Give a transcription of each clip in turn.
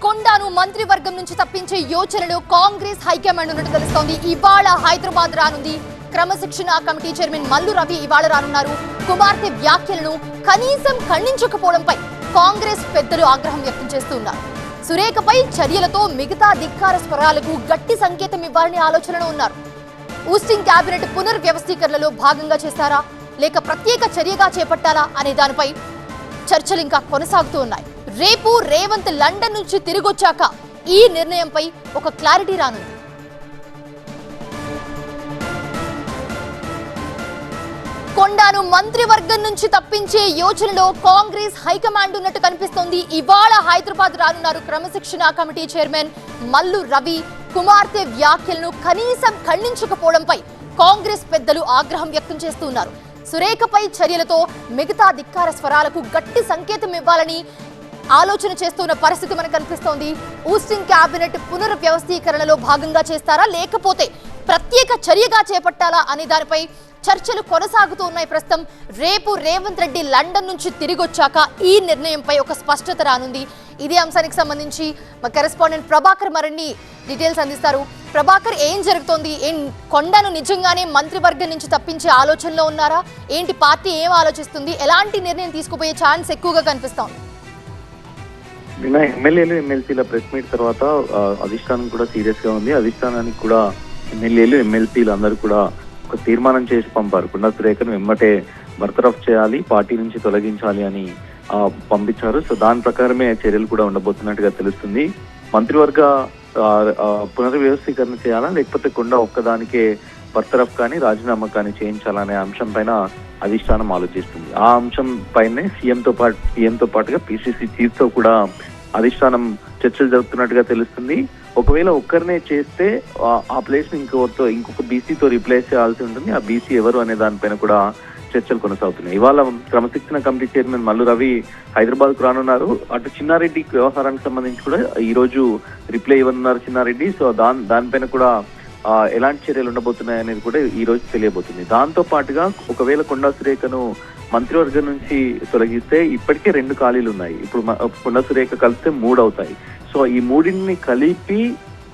కొండాను మంత్రివర్గం నుంచి తప్పించే యోచనలో కాంగ్రెస్ హైకమాండ్ ఉన్నట్టు తెలుస్తోంది. ఇవాళ హైదరాబాద్ రానుంది. క్రమశిక్షణ కమిటీ చైర్మన్ మల్లు రవి ఇవాళ రానున్నారు. కుమార్తె వ్యాఖ్యలను కనీసం ఖండించకపోవడంపై కాంగ్రెస్ పెద్దలు ఆగ్రహం వ్యక్తం చేస్తున్నారు. సురేఖపై చర్యలతో మిగతా ధిక్కార స్వరాలకు గట్టి సంకేతం ఇవ్వాలని ఆలోచనలో ఉన్నారు. ఊస్టింగ్ కేబినెట్ పునర్వ్యవస్థీకరణలో భాగంగా చేస్తారా లేక ప్రత్యేక చర్యగా చేపట్టాలా అనే దానిపై చర్చలు ఇంకా కొనసాగుతూ ఉన్నాయి. రేపు రేవంత్ లండన్ నుంచి తిరిగొచ్చాక ఈ నిర్ణయంపై ఒక క్లారిటీ రానుంది. కొండాను మంత్రివర్గం నుంచి తప్పించే యోచనలో కాంగ్రెస్ హైకమాండ్ ఉన్నట్టు కనిపిస్తోంది. ఇవాళ హైదరాబాద్ రానున్నారు క్రమశిక్షణ కమిటీ చైర్మన్ మల్లు రవి. కుమార్తె వ్యాఖ్యలను కనీసం ఖండించకపోవడంపై కాంగ్రెస్ పెద్దలు ఆగ్రహం వ్యక్తం చేస్తున్నారు. సురేఖపై చర్యలతో మిగతా ధిక్కార స్వరాలకు గట్టి సంకేతం ఇవ్వాలని ఆలోచన చేస్తున్న పరిస్థితి మనకు కనిపిస్తోంది. ఊస్టింగ్ కేబినెట్ పునర్వ్యవస్థీకరణలో భాగంగా చేస్తారా లేకపోతే ప్రత్యేక చర్యగా చేపట్టాలా అనే దానిపై చర్చలు కొనసాగుతూ ఉన్నాయి. ప్రస్తుతం రేపు రేవంత్ రెడ్డి లండన్ నుంచి తిరిగొచ్చాక ఈ నిర్ణయంపై ఒక స్పష్టత రానుంది. ఇదే అంశానికి సంబంధించి మా కరెస్పాండెంట్ ప్రభాకర్ మరిన్ని డీటెయిల్స్ అందిస్తారు. ప్రభాకర్, ఏం జరుగుతోంది? కొండను నిజంగానే మంత్రివర్గం నుంచి తప్పించే ఆలోచనలో ఉన్నారా? ఏంటి పార్టీ ఏం ఆలోచిస్తుంది? ఎలాంటి నిర్ణయం తీసుకుపోయే ఛాన్స్ ఎక్కువగా కనిపిస్తోంది? నిన్న ఎమ్మెల్యేలు ఎమ్మెల్సీల ప్రెస్ మీట్ తర్వాత అధిష్టానం కూడా సీరియస్ గా ఉంది. అధిష్టానానికి కూడా ఎమ్మెల్యేలు ఎమ్మెల్సీలు అందరూ కూడా ఒక తీర్మానం చేసి పంపారు. కొండా సురేఖను వెమ్మటే బర్తరఫ్ చేయాలి, పార్టీ నుంచి తొలగించాలి అని పంపించారు. సో దాని ప్రకారమే చర్యలు కూడా ఉండబోతున్నట్టుగా తెలుస్తుంది. మంత్రివర్గ పునర్వ్యవస్థీకరణ చేయాలా లేకపోతే కొండా ఒక్కదానికే బర్తరఫ్ కానీ రాజీనామా కానీ చేయించాలనే అంశం పైన అధిష్టానం ఆలోచిస్తుంది. ఆ అంశం పైనే సీఎంతో పాటుగా పిసిసి చీఫ్ తో కూడా అధిష్టానం చర్చలు జరుపుతున్నట్టుగా తెలుస్తుంది. ఒకవేళ ఒక్కరినే చేస్తే ఆ ప్లేస్ ఇంకొక బీసీతో రీప్లేస్ చేయాల్సి ఉంటుంది. ఆ బీసీ ఎవరు అనే దానిపైన కూడా చర్చలు కొనసాగుతున్నాయి. ఇవాళ క్రమశిక్షణ కమిటీ చైర్మన్ మల్లు రవి హైదరాబాద్ కు రానున్నారు. అటు చిన్నారెడ్డి వ్యవహారానికి సంబంధించి కూడా ఈ రోజు రిప్లై ఇవ్వనున్నారు చిన్నారెడ్డి. సో దానిపైన కూడా ఎలాంటి చర్యలు ఉండబోతున్నాయి అనేది కూడా ఈ రోజు తెలియబోతుంది. దాంతో పాటుగా ఒకవేళ కొండా సురేఖను మంత్రివర్గం నుంచి తొలగిస్తే ఇప్పటికే 2 ఖాళీలు ఉన్నాయి. ఇప్పుడు కొండా సురేఖ కలిస్తే 3 అవుతాయి. సో ఈ 3ని కలిపి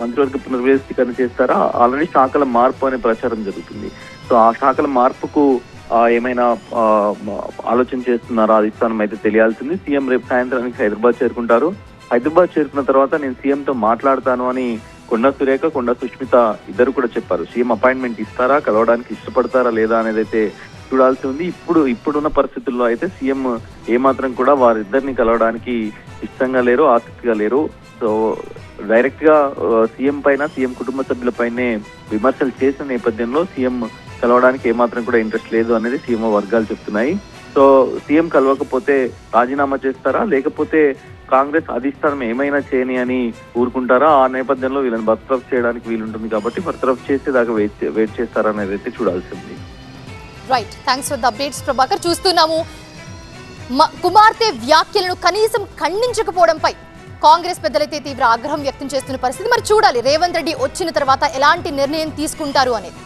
మంత్రివర్గ పునర్వ్యవస్థీకరణ చేస్తారా? ఆల్రెడీ శాఖల మార్పు అనే ప్రచారం జరుగుతుంది. సో ఆ శాఖల మార్పుకు ఏమైనా ఆలోచన చేస్తున్నారా అధిష్టానం అయితే తెలియాల్సింది. సీఎం రేపు సాయంత్రానికి హైదరాబాద్ చేరుకుంటారు. హైదరాబాద్ చేరుకున్న తర్వాత నేను సీఎంతో మాట్లాడతాను అని కొండా సురేఖ, కొండా సుష్మిత ఇద్దరు కూడా చెప్పారు. సీఎం అపాయింట్మెంట్ ఇస్తారా, కలవడానికి ఇష్టపడతారా లేదా అనేది అయితే చూడాల్సి ఉంది. ఇప్పుడున్న పరిస్థితుల్లో అయితే సీఎం ఏమాత్రం కూడా వారిద్దరిని కలవడానికి ఇష్టంగా లేరు, ఆసక్తిగా లేరు. సో డైరెక్ట్ గా సీఎం పైన, సీఎం కుటుంబ సభ్యులపైనే విమర్శలు చేసిన నేపథ్యంలో సీఎం కలవడానికి ఏమాత్రం కూడా ఇంట్రెస్ట్ లేదు అనేది సీఎం వర్గాలు చెప్తున్నాయి. సో సీఎం కలవకపోతే రాజీనామా చేస్తారా లేకపోతే కాంగ్రెస్ అధిష్టానం ఏమైనా చేయని అని ఊరుకుంటారా? ఆ నేపథ్యంలో వీళ్ళని బర్తరఫ్ చేయడానికి వీలుంటుంది కాబట్టి బర్తరఫ్ చేసేదాకా వెయిట్ చేస్తారా అనేది అయితే చూడాల్సింది. Right, thanks for the updates Prabhakar. చూస్తున్నాము కుమార్తె వ్యాఖ్యలను కనీసం ఖండించకపోవడంపై కాంగ్రెస్ పెద్దలైతే తీవ్ర ఆగ్రహం వ్యక్తం చేస్తున్న పరిస్థితి. మరి చూడాలి రేవంత్ రెడ్డి వచ్చిన తర్వాత ఎలాంటి నిర్ణయం తీసుకుంటారు అనేది.